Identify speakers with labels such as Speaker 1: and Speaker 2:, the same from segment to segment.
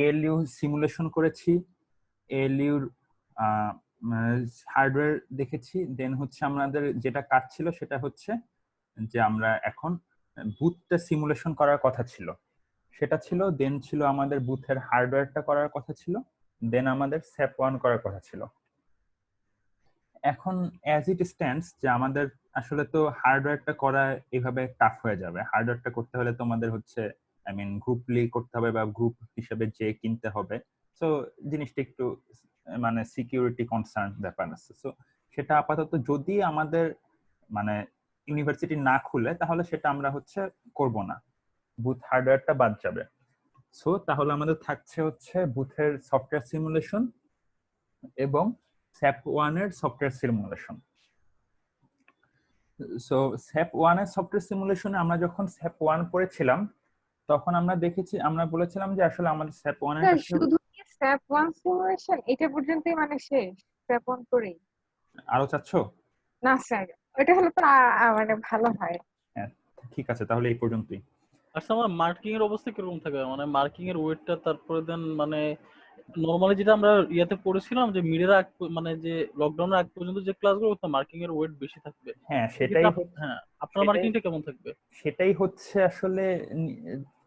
Speaker 1: ALU simulation করেছি, এএলইউর hardware দেখেছি। দেন হচ্ছে আমাদের যেটা কাজ ছিল সেটা হচ্ছে যে আমরা এখন বুথটা সিমুলেশন করার কথা ছিল, সেটা ছিল। দেন ছিল আমাদের বুথের হার্ডওয়্যারটা করার কথা ছিল, দেন আমাদের স্যাপ ওয়ান করার কথা ছিল। এখন অ্যাজ ইট স্ট্যান্ডস যে আমাদের আসলে তো হার্ডওয়্যারটা করা এভাবে টাফ হয়ে যাবে। হার্ডওয়্যারটা করতে হলে তোমাদের হচ্ছে গ্রুপলি করতে হবে বা গ্রুপ হিসেবে যে কিনতে হবে। সো জিনিসটা একটু মানে সিকিউরিটি কনসার্ন ব্যাপার আছে। সো সেটা আপাতত যদি আমাদের মানে ইউনিভার্সিটি না খুলে তাহলে সেটা আমরা হচ্ছে করব না, বুথ হার্ডওয়্যারটা বাদ যাবে। সো তাহলে আমাদের থাকছে হচ্ছে বুথের সফটওয়্যার সিমুলেশন এবং স্যাপ ওয়ানের সফটওয়্যার সিমুলেশন। সো স্যাপ ওয়ানের সফটওয়্যার সিমুলেশনে আমরা যখন স্যাপ ওয়ান পড়েছিলাম তখন আমরা দেখেছি, আমরা বলেছিলাম যে আসলে আমাদের স্যাপ ওয়ানের
Speaker 2: স্যার শুধু কি স্যাপ ওয়ান সিমুলেশন এটা পর্যন্তই মানে শেষ? স্যাপ ওয়ান করেই?
Speaker 1: আরো চাচ্ছ?
Speaker 2: না স্যার, এটা হলে তো মানে ভালো হয়।
Speaker 1: হ্যাঁ, ঠিক আছে, তাহলে এই পর্যন্তই।
Speaker 3: আচ্ছা, আমার মার্কিং এর অবস্থা কিরকম থাকবে? মানে মার্কিং এর ওয়েটটা, তারপরে দেন মানে নরমালি যেটা আমরা ইয়াতে পড়েছিলাম যে মিডের আগ মানে যে লকডাউনের আগ পর্যন্ত যে ক্লাসগুলো হতো মার্কিং এর ওয়েট বেশি থাকবে।
Speaker 1: হ্যাঁ সেটাই,
Speaker 3: হ্যাঁ, আপনার মার্কিংটা কেমন থাকবে?
Speaker 1: সেটাই হচ্ছে আসলে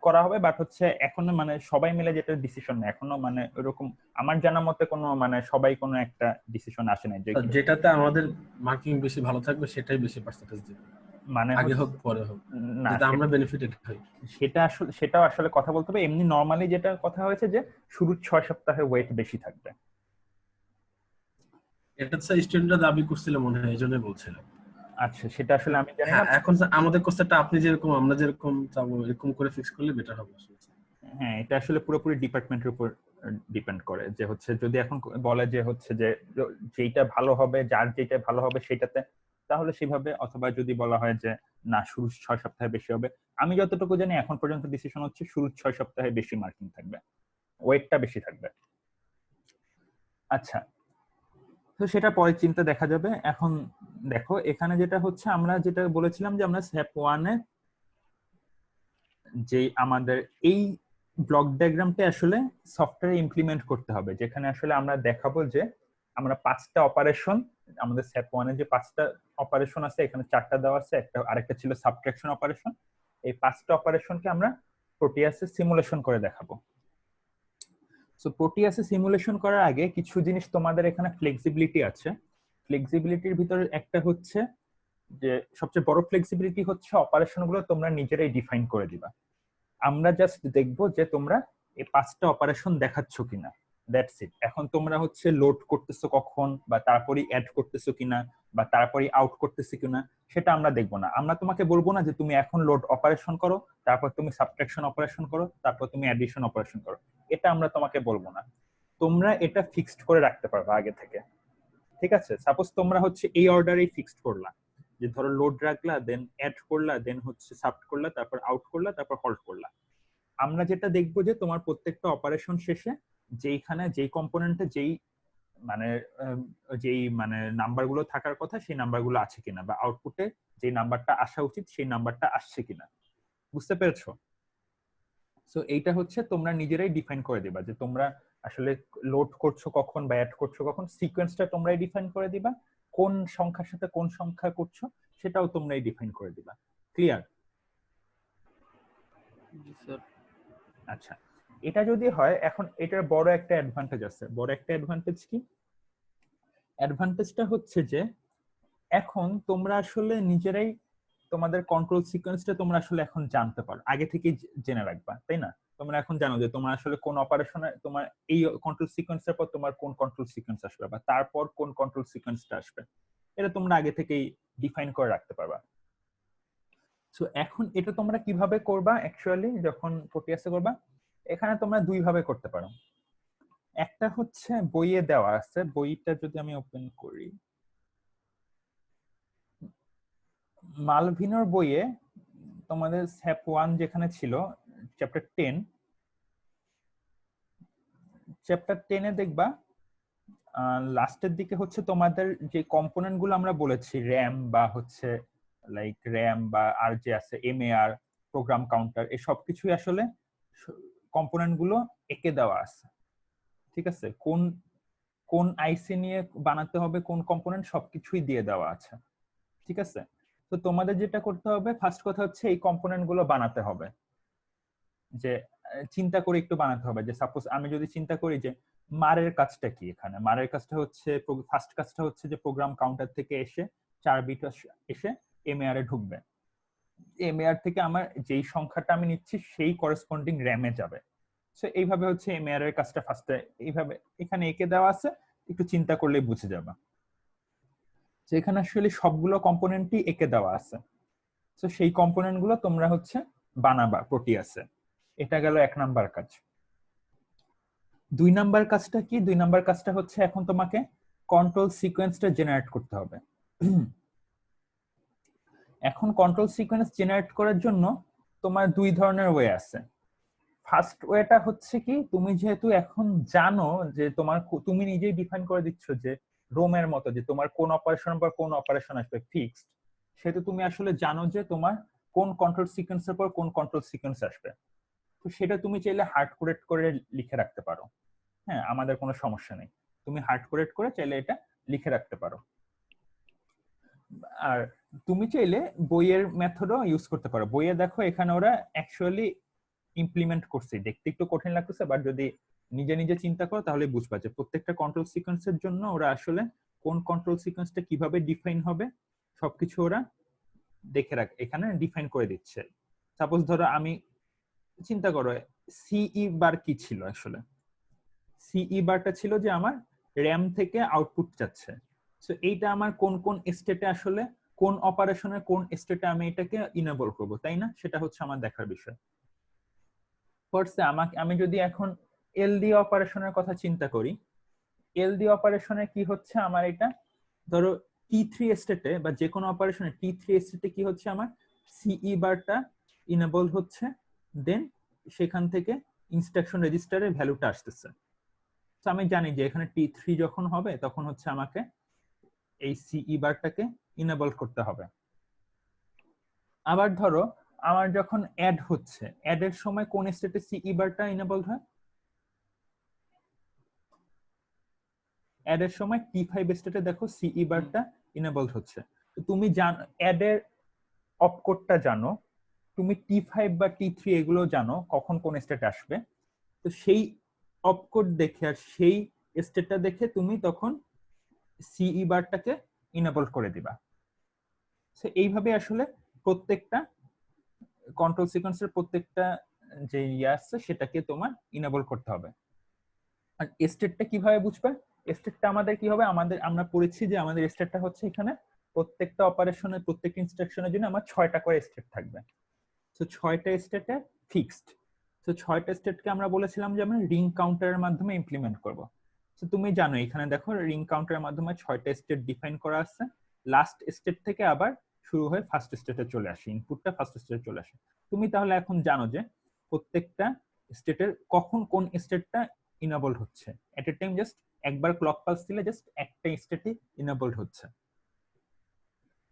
Speaker 1: করা হবে, বাট হচ্ছে এখনো মানে সবাই মিলে যেটা ডিসিশন নেয় এখনো মানে ওরকম আমার জানা মতে কোনো মানে সবাই কোনো একটা ডিসিশন আসে নাই যে
Speaker 4: যেটাতে আমাদের মার্কিং বেশি ভালো থাকবে সেটাই বেশি পার্সেন্টেজ দিবে,
Speaker 1: মানে
Speaker 4: আগে হোক পরে হোক,
Speaker 1: না
Speaker 4: যেটা আমরা বেনিফিটেড হই।
Speaker 1: সেটাও আসলে কথা বলতে হবে। এমনি নরমালি যেটা কথা হয়েছে যে শুরুর 6 সপ্তাহে ওয়েট বেশি থাকবে।
Speaker 4: এটা তো স্টুডেন্টরা দাবি করছিল মনে হয়, এইজন্যই বলছিলাম।
Speaker 1: আচ্ছা, সেটা আসলে আমি জানি না।
Speaker 4: এখন আমাদের কোর্সটা আপনি যেরকম আমরা যেরকম চাবো এরকম করে ফিক্স করলে বেটার হবে।
Speaker 1: হ্যাঁ, এটা আসলে পুরোপুরি ডিপার্টমেন্টের উপর ডিপেন্ড করে যে হচ্ছে যদি এখন বলে যে হচ্ছে যে যেটা ভালো হবে, যার যেটা ভালো হবে সেটাতে, তাহলে সেভাবে। অথবা যদি বলা হয় যে না শুরুর 6 সপ্তাহে বেশি হবে, আমি যতটুকু জানি এখন পর্যন্ত ডিসিশন হচ্ছে শুরুর 6 সপ্তাহে বেশি মার্কিং থাকবে, ওয়েটটা বেশি থাকবে। আচ্ছা, তো সেটা পরে চিন্তা দেখা যাবে। এখন দেখো এখানে যেটা হচ্ছে আমরা যেটা বলেছিলাম যে আমরা স্যাপ ওয়ানে যে আমাদের এই ব্লক ডায়াগ্রামটা আসলে সফটওয়্যারে ইমপ্লিমেন্ট করতে হবে, যেখানে আসলে আমরা দেখাবো যে আমরা 5টা অপারেশন, আমাদের স্যাপ ওয়ানে যে 5টা অপারেশন আছে এখানে 4টা দেওয়া আছে, আরেকটা ছিল সাবট্রাকশন অপারেশন। এই 5টা অপারেশনকে আমরা প্রোটিয়াসে সিমুলেশন করে দেখাবো। সো প্রোটিয়াসে সিমুলেশন করার আগে কিছু জিনিস তোমাদের এখানে ফ্লেক্সিবিলিটি আছে। ফ্লেক্সিবিলিটির ভিতরে একটা হচ্ছে যে সবচেয়ে বড় ফ্লেক্সিবিলিটি হচ্ছে অপারেশনগুলো তোমরা নিজেরাই ডিফাইন করে দিবা। আমরা জাস্ট দেখবো যে তোমরা এই 5টা অপারেশন দেখাচ্ছ কিনা, দ্যাটস ইট। এখন তোমরা হচ্ছে লোড করতেছো কখন বা তারপরে অ্যাড করতেছো কিনা বা তারপরে আউট করতেছো কিনা সেটা আমরা দেখবো না। আমরা তোমাকে বলবো না যে তুমি এখন লোড অপারেশন করো, তারপর তুমি সাবট্রাকশন অপারেশন করো, তারপর তুমি অ্যাডিশন অপারেশন করো, এটা আমরা তোমাকে বলবো না। তোমরা এটা ফিক্সড করে রাখতে পারবে আগে থেকে, ঠিক আছে? সাপোজ তোমরা হচ্ছে এই অর্ডারেই ফিক্সড করলা যে ধরো লোড রাখলা, দেন অ্যাড করলা, দেন হচ্ছে সাবট করলা, তারপর আউট করলা, তারপর হল্ট করলা। আমরা যেটা দেখবো যে তোমার প্রত্যেকটা অপারেশন শেষে যেইখানে যেই কম্পোনেন্টে যেই মানে নাম্বারগুলো থাকার কথা সেই নাম্বারগুলো আছে কিনা, বা আউটপুটে যে নাম্বারটা আসা উচিত সেই নাম্বারটা আসছে কিনা। বুঝতে পেরেছো? সো এইটা হচ্ছে তোমরা নিজেরাই ডিফাইন করে দিবা যে তোমরা আসলে লোড করছো কখন বা অ্যাড করছো কখন, সিকোয়েন্সটা তোমরাই ডিফাইন করে দিবা, কোন সংখ্যার সাথে কোন সংখ্যা করছো সেটাও তোমরাই ডিফাইন করে দিবা। ক্লিয়ার?
Speaker 3: জি স্যার।
Speaker 1: আচ্ছা, এটা যদি হয়, এখন এটার বড় একটা অ্যাডভান্টেজ আছে। বড় একটা অ্যাডভান্টেজ কি? অ্যাডভান্টেজটা হচ্ছে যে এখন তোমরা আসলে নিজেরাই তোমাদের কন্ট্রোল সিকোয়েন্সটা তোমরা আসলে এখন জানতে পারো, আগে থেকেই জেনে রাখবা, তাই না? তোমরা এখন জানো যে তোমার আসলে কোন অপারেশনে তোমার এই কন্ট্রোল সিকোয়েন্সের পর তোমার কোন কন্ট্রোল সিকোয়েন্স আসবে বা তারপর কোন কন্ট্রোল সিকোয়েন্সটা আসবে, এটা তোমরা আগে থেকেই ডিফাইন করে রাখতে পারবা। সো এখন এটা তোমরা কিভাবে করবা অ্যাকচুয়ালি যখন প্রোটিয়াসে করবা? এখানে তোমরা দুই ভাবে করতে পারো। একটা হচ্ছে বইয়ে দেওয়া আছে, বইটা যদি আমি ওপেন করি, মালভিনোর বইয়ে তোমাদের স্যাপ 1 যেখানে ছিল চ্যাপ্টার 10, চ্যাপ্টার 10-এ দেখবা লাস্টের দিকে হচ্ছে তোমাদের যে কম্পোনেন্ট গুলো আমরা বলেছি, র্যাম বা হচ্ছে লাইক র্যাম বা আর যে আছে এমএআর, প্রোগ্রাম কাউন্টার, এই সব কিছুই আসলে কম্পোনেন্ট গুলো একে দেওয়া আছে, ঠিক আছে, কোন কোন আইসি নিয়ে বানাতে হবে, কোন কম্পোনেন্ট সবকিছুই দিয়ে দেওয়া আছে, ঠিক আছে। তো তোমাদের যেটা করতে হবে, ফার্স্ট কথা হচ্ছে এই কম্পোনেন্ট গুলো বানাতে হবে, যে চিন্তা করে একটু বানাতে হবে। যে সাপোজ আমি যদি চিন্তা করি যে মারের কাজটা কি, এখানে মারের কাজটা হচ্ছে, ফার্স্ট কাজটা হচ্ছে যে প্রোগ্রাম কাউন্টার থেকে এসে 4 বিট এসে এমএআর এ ঢুকবে, এমএআর থেকে আমার যেই সংখ্যাটা আমি নিচ্ছি সেই করেসপন্ডিং র্যামে যাবে। সো এইভাবে হচ্ছে এমএআর এর কাজটা ফার্স্টে এইভাবে এখানে এঁকে দেওয়া আছে, একটু চিন্তা করলেই বুঝে যাবে। তো এখানে আসলে সবগুলো কম্পোনেন্টই এঁকে দেওয়া আছে। তো সেই কম্পোনেন্ট গুলো তোমরা হচ্ছে বানাবা প্রোটিয়াসে। এটা গেল 1 নাম্বার কাজ। 2 নাম্বার কাজটা কি? 2 নাম্বার কাজটা হচ্ছে এখন তোমাকে কন্ট্রোল সিকোয়েন্সটা জেনারেট করতে হবে। এখন কন্ট্রোল সিকোয়েন্স জেনারেট করার জন্য তোমার 2 ধরনের ওয়ে আছে। ফার্স্ট ওয়েটা হচ্ছে কি, তুমি যেহেতু এখন জানো যে তুমি নিজেই ডিফাইন করে দিচ্ছ যে রোমের মতো যে তোমার কোন অপারেশন পর কোন অপারেশন আসবে ফিক্সড, সেহেতু তুমি আসলে জানো যে তোমার কোন কন্ট্রোল সিকোয়েন্সের পর কোন কন্ট্রোল সিকোয়েন্স আসবে। তো সেটা তুমি চাইলে হার্ড কোডেড করে লিখে রাখতে পারো, হ্যাঁ, আমাদের কোনো সমস্যা নেই, তুমি হার্ড কোডেড করে চাইলে এটা লিখে রাখতে পারো। আর তুমি চাইলে বইয়ের মেথডও ইউজ করতে পারো। বইয়ে দেখো এখানে ওরা অ্যাকচুয়ালি ইমপ্লিমেন্ট করছে, দেখতে একটু কঠিন লাগতেছে, বাট যদি নিজে নিজে চিন্তা করো তাহলে বুঝবা যে প্রত্যেকটা কন্ট্রোল সিকোয়েন্সের জন্য ওরা আসলে কোন কন্ট্রোল সিকোয়েন্সটা কিভাবে ডিফাইন হবে সবকিছু ওরা দেখে এখানে ডিফাইন করে দিচ্ছে। সাপোজ ধরো আমি চিন্তা করো সিই বার কি ছিল, আসলে সিই বারটা ছিল যে আমার র্যাম থেকে আউটপুট যাচ্ছে। সো এইটা আমার কোন কোন স্টেটে আসলে কোন অপারেশনের কোন স্টেটে আমি এটাকে ইনেবল করব, তাই না? সেটা হচ্ছে আমার দেখার বিষয়। ফোর্সে আমি যদি এখন এলডি অপারেশনের কথা চিন্তা করি, এলডি অপারেশনে কি হচ্ছে আমার, এটা ধরো T3 স্টেটে বা যে কোনো অপারেশনে T3 স্টেটে কি হচ্ছে, আমার সিই বারটা ইনেবল হচ্ছে, দেন সেখান থেকে ইনস্ট্রাকশন রেজিস্টারের ভ্যালুটা আসতেছে। তো আমি জানি যে এখানে T3 যখন হবে তখন হচ্ছে আমাকে এই সিই বারটাকে ইনেবল করতে হবে। আবার ধরো আমার যখন অ্যাড হচ্ছে, অ্যাড এর সময় কোন স্টেটে সিই বারটা ইনেবল হয়? অ্যাড এর সময় T5 স্টেটে দেখো সিই বারটা ইনেবল হচ্ছে। তো তুমি জানো অ্যাড এর অপকোডটা জানো, তুমি T5 বা T3 এগুলো জানো কখন কোন স্টেট আসবে। তো সেই অপকোড দেখে আর সেই স্টেটটা দেখে তুমি তখন সিই বারটাকে ইনেবল করে দিবা। সো এইভাবে আসলে প্রত্যেকটা কন্ট্রোল সিকোয়েন্সের প্রত্যেকটা যে আছে সেটাকে তোমার ইনেবল করতে হবে। আর স্টেটটা কিভাবে বুঝবে? স্টেটটা আমাদের কি হবে, আমরা পড়েছি যে আমাদের স্টেটটা হচ্ছে এখানে প্রত্যেকটা অপারেশনের প্রত্যেকটা ইনস্ট্রাকশনের জন্য আমার 6টা করে স্টেট থাকবে। তো 6টা স্টেটে ফিক্সড। তো 6টা স্টেটকে আমরা বলেছিলাম যে আমরা রিং কাউন্টারের মাধ্যমে ইমপ্লিমেন্ট করব। তো তুমি জানো এখানে দেখো রিং কাউন্টারের মাধ্যমে 6টা স্টেট ডিফাইন করা আছে। লাস্ট স্টেট থেকে আবার শুরু হয়ে ফার্স্ট স্টেটে চলে আসে, ইনপুটটা ফার্স্ট স্টেটে চলে আসে। তুমি তাহলে এখন জানো যে প্রত্যেকটা স্টেটের কখন কোন স্টেটটা ইনেবল হচ্ছে। এট এ টাইম জাস্ট একবার ক্লক পালস দিলে জাস্ট একটা স্টেটই ইনেবল হচ্ছে।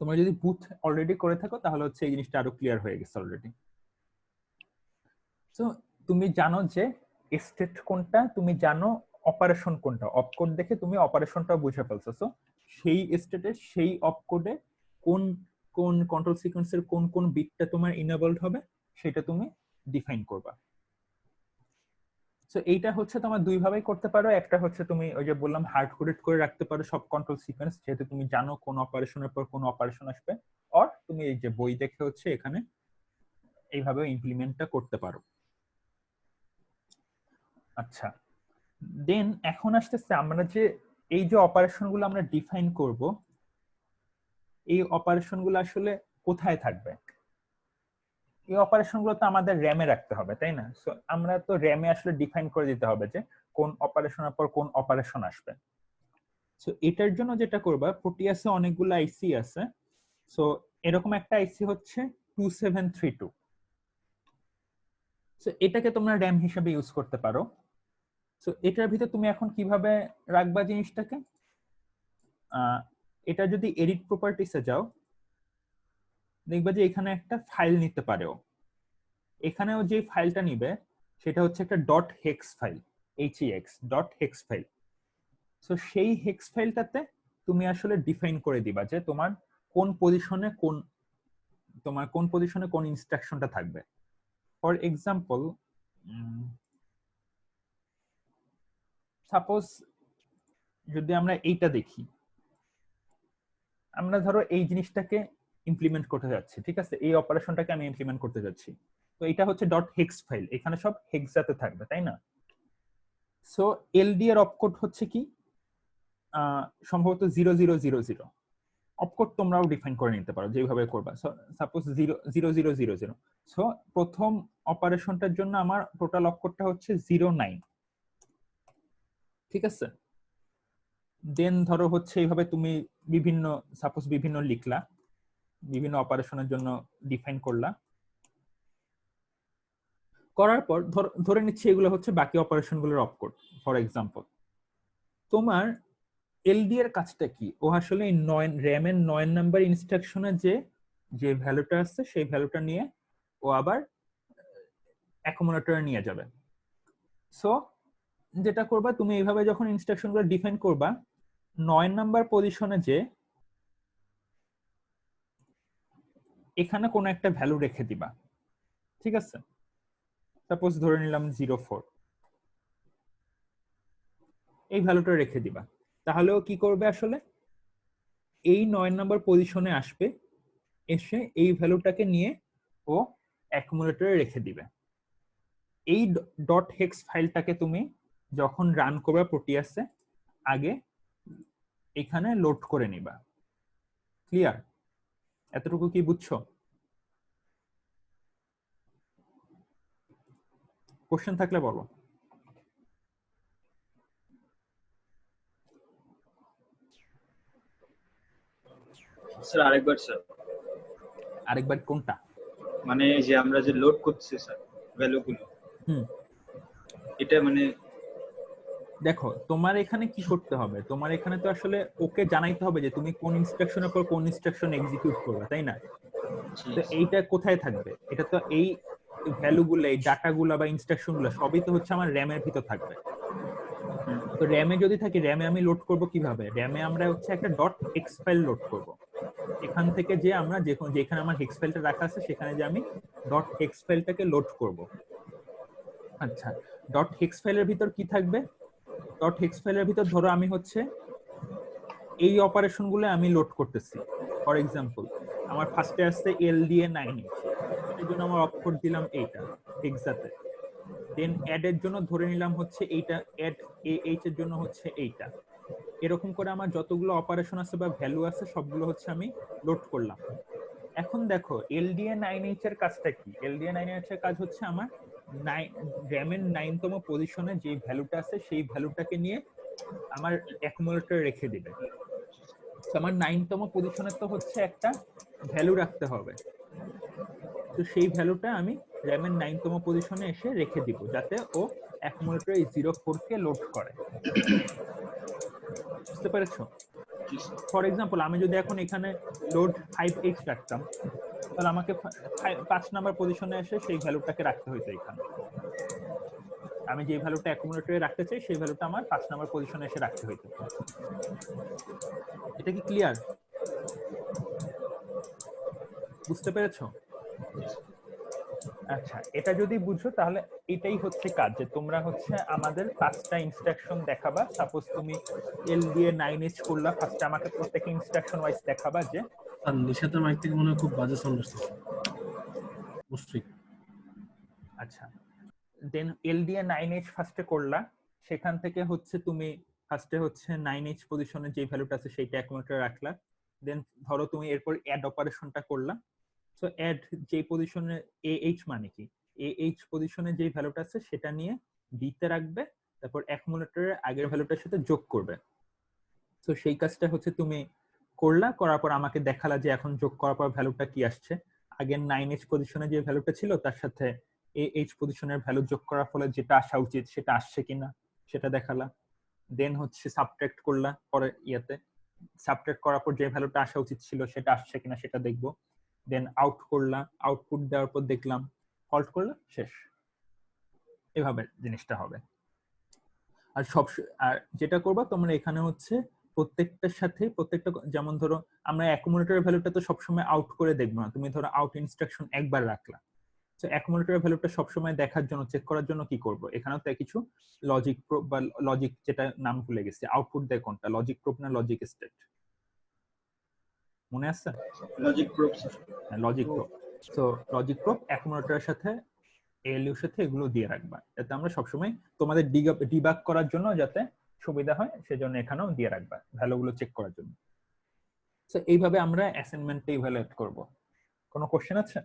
Speaker 1: তোমরা যদি বুথ অলরেডি করে থাকো তাহলে হচ্ছে এই জিনিসটা আরো ক্লিয়ার হয়ে গেছে অলরেডি। তো তুমি জানো যে স্টেট কোনটা, তুমি জানো অপারেশন কোনটা, অপকোড দেখে তুমি অপারেশনটা বুঝে ফেলছো। সো সেই স্টেটে সেই অপকোডে কোন কোন কন্ট্রোল সিকোয়েন্সের কোন কোন বিটটা তোমার ইনেবলড হবে সেটা তুমি ডিফাইন করবা। সো এইটা হচ্ছে তোমার 2 ভাবেই করতে পারো। একটা হচ্ছে তুমি ওই যে বললাম হার্ড কোডেড করে রাখতে পারো সব কন্ট্রোল সিকোয়েন্স, যেহেতু তুমি জানো কোন অপারেশনের পর কোন অপারেশন আসবে। অর তুমি এই যে বই দেখে হচ্ছে এখানে এইভাবে ইমপ্লিমেন্টটা করতে পারো। আচ্ছা, দেন এখন আসতেছে আমরা যে এই যে অপারেশন গুলো আমরা ডিফাইন করব, এই অপারেশন গুলো আসলে কোথায় থাকবে? এই অপারেশন গুলো তো আমাদের র্যামে রাখতে হবে, তাই না? সো আমরা তো র্যামে আসলে ডিফাইন করে দিতে হবে যে কোন অপারেশনের পর কোন অপারেশন আসবে। সো এটার জন্য যেটা করবা, প্রোটিয়াসে অনেকগুলো আইসি আছে। সো এরকম একটা আইসি হচ্ছে 2732। সো এটাকে তোমরা র্যাম হিসেবে ইউজ করতে পারো। সো এটার ভিতর তুমি এখন কিভাবে রাখবা জিনিসটাকে, এটা যদি এডিট প্রপার্টিসে যাও দেখবা যে এখানে একটা ফাইল নিতে পারেও। এখানেও যে ফাইলটা নিবে সেটা হচ্ছে একটা dot hex file, HEX dot hex file. So সেই হেক্স ফাইলটাতে তুমি আসলে ডিফাইন করে দিবা যে তোমার কোন পজিশনে কোন ইনস্ট্রাকশনটা থাকবে। ফর এক্সাম্পল, সাপোজ যদি আমরা এইটা দেখি, আমরা ধরো এই জিনিসটাকে ইমপ্লিমেন্ট করতে যাচ্ছি, ঠিক আছে, এই অপারেশনটাকে আমি ইমপ্লিমেন্ট করতে যাচ্ছি। তো এটা হচ্ছে ডট হেক্স ফাইল, এখানে সব হেক্সাতে থাকবে, তাই না? সো এলডি এর অপকোড হচ্ছে কি সম্ভবত 0000। অপকোড তোমরাও ডিফাইন করে নিতে পারো যেভাবে করবা। সাপোজ 0000। সো প্রথম অপারেশনটার জন্য আমার টোটাল অপকোডটা হচ্ছে 09, ঠিক আছে। দেন ধরো হচ্ছে এইভাবে তুমি বিভিন্ন লিখলা, বিভিন্ন অপারেশনের জন্য ডিফাইন করলা, করার পর ধরে নিচ্ছি এগুলো হচ্ছে বাকি অপারেশনগুলোর অপকোড। ফর এক্সাম্পল, তোমার এলডি এর কাজটা কি? ও আসলে এই র্যামের 9 নাম্বার ইনস্ট্রাকশনে যে ভ্যালুটা আছে সেই ভ্যালুটা নিয়ে ও আবার অ্যাকুমুলেটরে নিয়ে যাবে। সো যেটা করবা, তুমি এইভাবে যখন ইনস্ট্রাকশনগুলো ডিফাইন করবা, 9 নাম্বার পজিশনে যে এখানে কোনো একটা ভ্যালু রেখে দিবা, ঠিক আছে। সাপোজ ধরে নিলাম 04, এই ভ্যালুটা রেখে দিবা। তাহলে ও কি করবে আসলে, এই 9 নাম্বার পজিশনে আসবে, এসে এই ভ্যালুটাকে নিয়ে ও অ্যাকুমুলেটরে রেখে দিবে। এই ডট হেক্স ফাইলটাকে তুমি যখন রান করবে প্রোটিয়াসে, আগে এখানে লোড করে নিবা। ক্লিয়ার? এতটুকু কি বুঝছো? কোশ্চেন থাকলে বলো।
Speaker 5: স্যার আরেকবার স্যার,
Speaker 1: আরেকবার কোনটা?
Speaker 5: মানে যে আমরা যে লোড করছি স্যার ভ্যালুগুলো, এটা মানে
Speaker 1: দেখো তোমার এখানে কি করতে হবে, তোমার এখানে তো আসলে ওকে জানাইতে হবে যে তুমি কোন ইনস্ট্রাকশনের পর কোন ইনস্ট্রাকশন এক্সিকিউট করবে, তাই না? তো এইটা কোথায় থাকবে? এটা তো এই ভ্যালুগুলো, এই ডাটাগুলো বা ইনস্ট্রাকশনগুলো সবই তো হচ্ছে আমার র্যামের ভিতর থাকবে। তো র্যামে যদি থাকে, র্যামে আমি লোড করব কিভাবে? র্যামে আমরা হচ্ছে একটা ডট হেক্স ফাইল লোড করব। এখান থেকে যে আমরা যেখানে আমার হেক্স ফাইলটা রাখা আছে সেখানে যে আমি ডট হেক্স ফাইলটাকে লোড করব। আচ্ছা, ডট হেক্স ফাইলের ভিতর কি থাকবে? ডট হেক্স ফাইলের ভিতর ধরো আমি হচ্ছে এই অপারেশনগুলো আমি লোড করতেছি। ফর এক্সাম্পল, আমার ফার্স্টে আসছে LDA9H, এর জন্য আমার অপকোড দিলাম এইটা হেক্সাতে। দেন অ্যাড এর জন্য ধরে নিলাম হচ্ছে এইটা, অ্যাড AH এর জন্য হচ্ছে এইটা। এরকম করে আমার যতগুলো অপারেশন আছে বা ভ্যালু আছে সবগুলো হচ্ছে আমি লোড করলাম। এখন দেখো LDA9H এর কাজটা কি? LDA9H এর কাজ হচ্ছে আমার র্যামের 9তম পজিশনে যে ভ্যালুটা আছে সেই ভ্যালুটাকে নিয়ে আমার অ্যাকুমুলেটরে রেখে দিবে। তো আমার 9তম পজিশনে তো হচ্ছে একটা ভ্যালু রাখতে হবে, তো সেই ভ্যালুটা আমি র্যামের 9তম পজিশনে এসে রেখে দিব যাতে ও অ্যাকুমুলেটরে এই 04 কে লোড করে। বুঝতে পেরেছো? ফর এক্সাম্পল, আমি যদি এখন এখানে লোড 5H রাখতাম, তাহলে আমাকে 5 নাম্বার পজিশনে এসে সেই ভ্যালুটাকে রাখতে হইতো। এখানে আমি যে ভ্যালুটা অ্যাকুমুলেটরে রাখতে চাই সেই ভ্যালুটা আমার 5 নাম্বার পজিশনে এসে রাখতে হইতো। এটা কি ক্লিয়ার? বুঝতে পেরেছো? আচ্ছা, এটা যদি বুঝো তাহলে এটাই হচ্ছে কাজ, যে তোমরা হচ্ছে আমাদের 5টা ইনস্ট্রাকশন দেখাবা। সাপোজ তুমি LDA9H করলা, ফার্স্টে আমাকে প্রত্যেকটা ইনস্ট্রাকশন ওয়াইজ দেখাবা যে
Speaker 4: আর নিশাতের মাইক থেকে মনে হয় খুব বাজে সাউন্ড আসতেছে। মুশফিক।
Speaker 1: আচ্ছা, দেন LDA9H ফার্স্টে করলা, সেখান থেকে হচ্ছে তুমি ফার্স্টে হচ্ছে 9H পজিশনে যে ভ্যালুটা আছে সেইটা অ্যাকুমুলেটরে রাখলা। দেন ধরো তুমি এরপর অ্যাড অপারেশনটা করলা। সো অ্যাড যে পজিশনে AH মানে কি, AH পজিশনে যে ভ্যালুটা আছে সেটা নিয়ে বিতে রাখবে, তারপর অ্যাকুমুলেটরের আগের ভ্যালুটার সাথে যোগ করবে। তো সেই কাজটা হচ্ছে তুমি করলা, করার পর আমাকে দেখালা যে এখন যোগ করার পর ভ্যালুটা কি আসছে। আগের 9H পজিশনে যে ভ্যালুটা ছিল তার সাথে AH পজিশনের ভ্যালু যোগ করার ফলে যেটা আসা উচিত সেটা আসছে কিনা সেটা দেখালা। দেন হচ্ছে সাবট্রাক্ট করলা, পরে সাবট্রাক্ট করার পর যে ভ্যালুটা আসা উচিত ছিল সেটা আসছে কিনা সেটা দেখবো। দেন আউট করলা, আউটপুট দেওয়ার পর দেখলাম, হল্ট করলা, শেষ। এভাবে জিনিসটা হবে। আর আর যেটা করবা তোমরা এখানে হচ্ছে প্রত্যেকটার সাথে প্রত্যেকটা, যেমন ধরো আমরা অ্যাকুমুলেটরের ভ্যালুটা তো সবসময় আউট করে দেখবো না, তুমি ধরো আউট ইনস্ট্রাকশন একবার রাখলা, তো অ্যাকুমুলেটরের ভ্যালুটা সবসময় দেখার জন্য, চেক করার জন্য কি করব, এখানেও তাই কিছু লজিক প্রোব বা লজিক, যেটা নাম ভুলে গেছি, আউটপুট দেয় কোনটা, লজিক প্রোব না লজিক স্টেট, মনে আছে?
Speaker 5: Logic probe.
Speaker 1: Logic probe. তো লজিক প্রোব অ্যাকুমুলেটরের সাথে এএলইউ এর সাথে এগুলো দিয়ে রাখবা, যাতে আমরা সবসময় তোমাদের ডিবাগ করার জন্য যাতে সুবিধা হয়, সেজন্য এখানেও দিয়ে রাখবা ভ্যালুগুলো চেক করার জন্য। তো এইভাবে আমরা অ্যাসাইনমেন্টটা ইভালুয়েট করব। কোনো কোশ্চেন আছে?